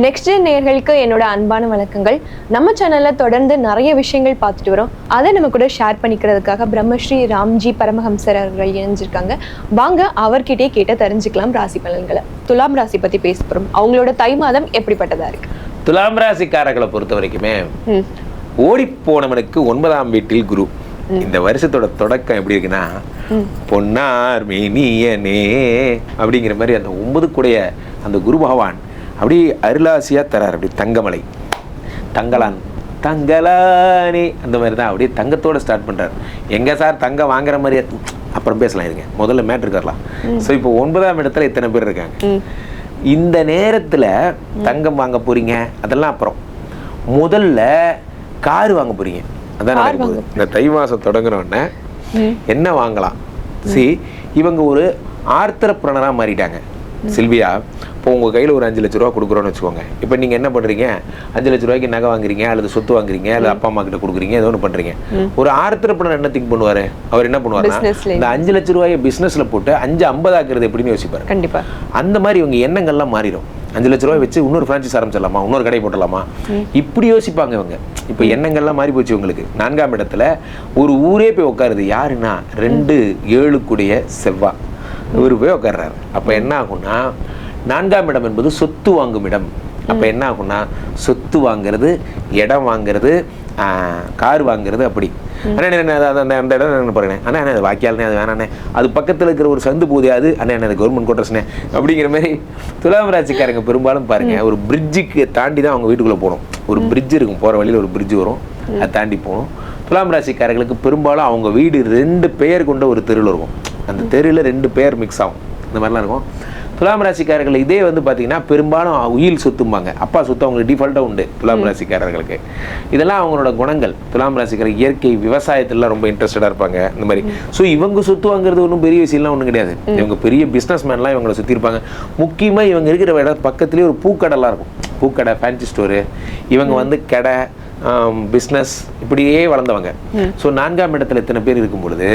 Next day நேயர்களுக்கு என்னோட அன்பான வணக்கங்கள். நம்ம சேனல்ல தொடர்ந்து நிறைய விஷயங்கள் பார்த்துட்டு வரோம். அதை நம்ம கூட ஷேர் பண்ணிக்கிறதுக்காக பிரம்மஸ்ரீ ராம்ஜி பரமஹம்சர் அவர்கள் இணைஞ்சிருக்காங்க. வாங்க அவர்கிட்டே கேட்ட தெரிஞ்சுக்கலாம் ராசி பலன்களை. துலாம் ராசி பத்தி பேச போறோம். அவங்களோட தை மாதம் எப்படிப்பட்டதா இருக்கு? துலாம் ராசிக்காரர்களை பொறுத்த வரைக்குமே ஓடி போனவனுக்கு 9ஆம் வீட்டில் குரு. இந்த வருஷத்தோட தொடக்கம் எப்படி இருக்குன்னா, பொன்னார் மேனியனே அப்படிங்கிற மாதிரி அந்த 9 கூடைய அந்த குரு பகவான் அப்படி அருளாசியா தரார். அப்படி தங்கமலை தங்கலான் தங்கலானே அந்த மாதிரி தான் அப்படியே தங்கத்தோட ஸ்டார்ட் பண்றாரு. எங்க சார் தங்கம் வாங்குற மாதிரி அப்புறம் பேசலாம் இருங்க, முதல்ல மேட்ரு இருக்கலாம். ஸோ இப்போ 9ஆம் இடத்துல இத்தனை பேர் இருக்காங்க. இந்த நேரத்துல தங்கம் வாங்க போறீங்க, அதெல்லாம் அப்புறம். முதல்ல கார் வாங்க போறீங்க, அதான் நடக்குது. இந்த தை மாசம் தொடங்குற உடனே என்ன வாங்கலாம்? இவங்க ஒரு ஆர்த்தரப்பிரனரா மாறிட்டாங்க. செல்வியா, இப்போ உங்கள் கையில் ஒரு 5 லட்ச ரூபா கொடுக்குறோன்னு வச்சுக்கோங்க. இப்போ நீங்கள் என்ன பண்ணுறீங்க? 5 லட்ச ரூபாய்க்கு நகை வாங்குறீங்க, அல்லது சொத்து வாங்குறீங்க, அல்லது அப்பா அம்மா கிட்ட கொடுக்குறீங்க, ஏதோ ஒன்று பண்ணுறீங்க. ஒரு ஆர்த்தரப்பிரனர் என்ன திங்க் பண்ணுவார்? அவர் என்ன பண்ணுவார்னா, இந்த 5 லட்ச ரூபாயை பிஸ்னஸில் போட்டு 5-50 ஆக்குறது எப்படின்னு யோசிப்பார். கண்டிப்பாக அந்த மாதிரி இவங்க எண்ணங்கள்லாம் மாறிடும். 5 லட்ச ரூபாய் வச்சு இன்னொரு பிரான்ச்சைஸ் ஆரம்பிச்சிடலாமா, இன்னொரு கடை போட்டலாமா, இப்படி யோசிப்பாங்க இவங்க. இப்போ எண்ணங்கள்லாம் மாறி போச்சு உங்களுக்கு. 4ஆம் இடத்துல ஒரு ஊரே போய் உட்காருது. யாருன்னா 2-7 கூடிய செவ்வாய் இவர் போய் உட்கார்றாரு. அப்போ என்ன ஆகும்னா, 4ஆம் இடம் என்பது சொத்து வாங்கும் இடம். அப்போ என்ன ஆகும்னா, சொத்து வாங்கிறது, இடம் வாங்கிறது, கார் வாங்கிறது. அப்படி அந்த இடம் என்ன பாருங்க, அண்ணா அது வாக்கியாலே அது வேணாண்ணே, அது பக்கத்தில் இருக்கிற ஒரு சந்து போதே அது அண்ணா அது கவர்மெண்ட் கோட்டர்ஸ்னே அப்படிங்கிற மாதிரி. துலாம் ராசிக்காரங்க பெரும்பாலும் பாருங்க, ஒரு பிரிட்ஜுக்கு தாண்டி தான் அவங்க வீட்டுக்குள்ளே போகணும். ஒரு பிரிட்ஜ் இருக்கும், போகிற வழியில் ஒரு பிரிட்ஜ் வரும், அதை தாண்டி போகணும். துலாம் ராசிக்காரர்களுக்கு பெரும்பாலும் அவங்க வீடு 2 பெயர் கொண்ட ஒரு தெருவில் இருக்கும். அந்த தெருவில் 2 பேர் மிக்ஸ் ஆகும், இந்த மாதிரிலாம் இருக்கும். துலாம் ராசிக்காரர்கள் இதே வந்து பார்த்தீங்கன்னா பெரும்பாலும் உயில் சொத்தும்பாங்க. அப்பா சொத்து அவங்களுக்கு டிஃபால்ட்டாக உண்டு துலாம் ராசிக்காரர்களுக்கு. இதெல்லாம் அவங்களோட குணங்கள். துலாம் ராசிக்காரர் இயற்கை விவசாயத்திலாம் ரொம்ப இன்ட்ரெஸ்டடாக இருப்பாங்க இந்த மாதிரி. ஸோ இவங்க சொத்து வாங்குறது ஒன்றும் பெரிய விஷயம்லாம் ஒன்றும் கிடையாது. இவங்க பெரிய பிஸ்னஸ் மேன்லாம் இவங்களை சுற்றி இருப்பாங்க. முக்கியமாக இவங்க இருக்கிற இடம் பக்கத்துலேயே ஒரு பூக்கடைலாம் இருக்கும். பூக்கடை, ஃபேன்சி ஸ்டோரு. இவங்க வந்து கடை, பிஸ்னஸ் இப்படியே வளர்ந்தவங்க. ஸோ 4ஆம் இடத்துல இத்தனை பேர் இருக்கும் பொழுது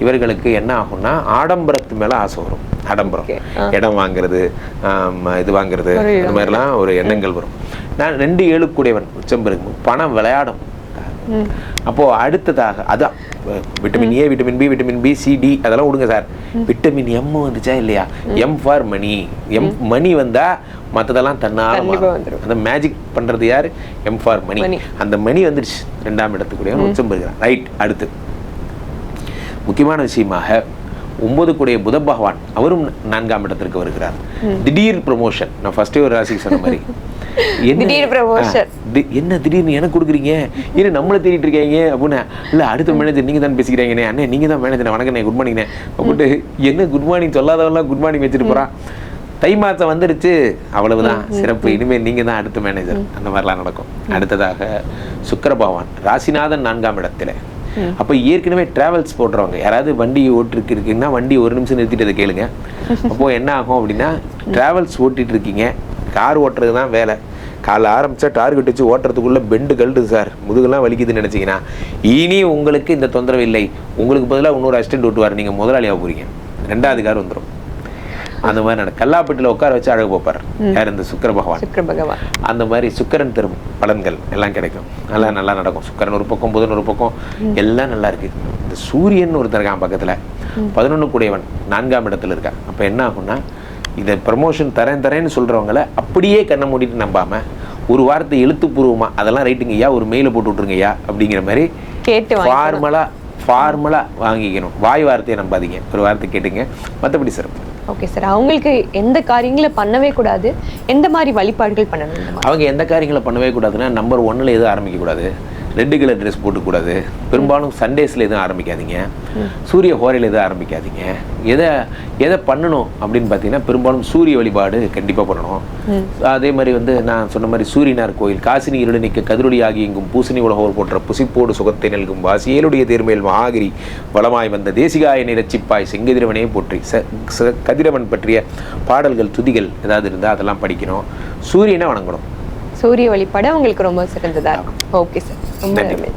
இவர்களுக்கு என்ன ஆகும்னா, ஆடம்பரத்து மேலே ஆசை வரும். ஆடம்பரம், இடம் வாங்குறது, இது வாங்குறது, இந்த மாதிரிலாம் ஒரு எண்ணங்கள் வரும். நான் 2-7 கூடியவன் உச்சம் பெருக்கும். பணம் விளையாடும். அப்போ அடுத்ததாக அதான் vitamin A, vitamin B, vitamin B, C, D அதெல்லாம் விடுங்க சார். விட்டமின் எம் வந்துச்சா இல்லையா? M for money. M money வந்தா மற்றதெல்லாம் தன்னால அந்த மேஜிக் பண்றது யாரு? M for money. அந்த மணி வந்துடுச்சு. 2ஆம் இடத்துக்குடைய உச்சம் பெறுகிறான். ரைட். அடுத்து முக்கியமான விஷயமாக 9 கூடிய புத பகவான் அவரும் 4ஆம் இடத்திற்கு வருகிறார். திடீர் ப்ரமோஷன். நான் ஃபர்ஸ்டே ஒரு ராசிக்கு சொன்ன மாதிரி, என்ன திடீர்னு எனக்கு கொடுக்குறீங்க, ஏன்னா நம்மளை தேடிட்டு இருக்கீங்க அப்படின்னு. இல்லை, அடுத்த மேனேஜர் நீங்க தான் பேசிக்கிறீங்கண்ணே, அண்ணே நீங்க தான் மேனேஜர், வணக்கண்ணே, குட் மார்னிங்ண்ணே அப்படின்ட்டு. என்ன குட் மார்னிங் சொல்லாதவெல்லாம் குட் மார்னிங் வச்சுட்டு போறான். தை மாதம் வந்துருச்சு, அவ்வளவுதான் சிறப்பு, இனிமேல் நீங்க தான் அடுத்த மேனேஜர். அந்த மாதிரிலாம் நடக்கும். அடுத்ததாக சுக்கிர பகவான் ராசிநாதன் 4ஆம் இடத்துல. அப்போ ஏற்கனவே டிராவல்ஸ் போடுறவங்க யாராவது வண்டி இருக்குன்னா வண்டி ஒரு நிமிஷம் நிறுத்திட்டு அதை கேளுங்க. அப்போ என்ன ஆகும் அப்படின்னா, டிராவல்ஸ் ஓட்டிட்டு இருக்கீங்க, கார் ஓட்டுறது தான் வேலை. காலைல ஆரம்பிச்சா டார்கெட் வச்சு ஓட்டுறதுக்குள்ள பெண்டு கழுது சார், முதுகெல்லாம் வலிக்குதுன்னு நினைச்சீங்கன்னா இனி உங்களுக்கு இந்த தொந்தரவு இல்லை. உங்களுக்கு பதிலாக இன்னொரு அசிஸ்டன்ட் ஓட்டுவார், நீங்க முதலாளியாக போறீங்க, 2வது கார் வந்துடும். அந்த மாதிரி நடக்கும். கல்லாப்பட்டியில் உட்கார வச்சு அழகு போப்பார். யார்? இந்த சுக்கிர பகவான். அந்த மாதிரி சுக்கிரன் தரும் பலன்கள் எல்லாம் கிடைக்கும். நல்லா நடக்கும். சுக்கிரன் ஒரு பக்கம், புதன் ஒரு பக்கம், எல்லாம் நல்லா இருக்கு. இந்த சூரியன் ஒருத்தர் இருக்கான் பக்கத்துல, 11 கூடியவன் 4ஆம் இடத்துல இருக்கான். அப்ப என்ன ஆகும்னா, இதை ப்ரமோஷன் தரேன்னு சொல்றவங்களை அப்படியே கண்ணை மூடிட்டு நம்பாம ஒரு வார்த்தை எழுத்துப்பூர்வமா அதெல்லாம் ரைட்டுங்க ஐயா, ஒரு மெயில போட்டு விட்டுருங்க ஐயா அப்படிங்கிற மாதிரி ஃபார்மலா வாங்கிக்கணும். வாய் வார்த்தையை நம்பாதீங்க, ஒரு வார்த்தை கேட்டுங்க, மற்றபடி சிறப்பு. Okay sir. அவங்களுக்கு எந்த காரியங்களை பண்ணவே கூடாது, எந்த மாதிரி வழிபாடுகள் பண்ணணும்? அவங்க எந்த காரியங்களை பண்ணவே கூடாதுன்னா, நம்பர் 1ல் எதுவும் ஆரம்பிக்க கூடாது. ரெட் கலர் ட்ரெஸ் போட்டுக்கூடாது. பெரும்பாலும் சண்டேஸில் எதுவும் ஆரம்பிக்காதீங்க. சூரிய ஹோரையில் எதுவும் ஆரம்பிக்காதீங்க. எதை பண்ணணும் அப்படின்னு பார்த்தீங்கன்னா, பெரும்பாலும் சூரிய வழிபாடு கண்டிப்பாக பண்ணணும். அதே மாதிரி வந்து நான் சொன்ன மாதிரி சூரியனார் கோயில், காசினி இருளை நிற்க கதிரொலி ஆகி எங்கும் பூசணி உலகோர் போன்ற புசிப்போடு சுகத்தை நல்கும் வாசியலுடைய தேர்மேல் மகாகிரி வளமாய் வந்த தேசிகாயனை ரச்சிப்பாய் செங்கதிரவனே போற்றி கதிரவன் பற்றிய பாடல்கள், துதிகள் ஏதாவது இருந்தால் அதெல்லாம் படிக்கணும். சூரியனை வணங்கணும். சூரிய வழிபாடு உங்களுக்கு ரொம்ப சிறந்ததா இருக்கும். ஓகே சார், ரொம்ப நன்றி.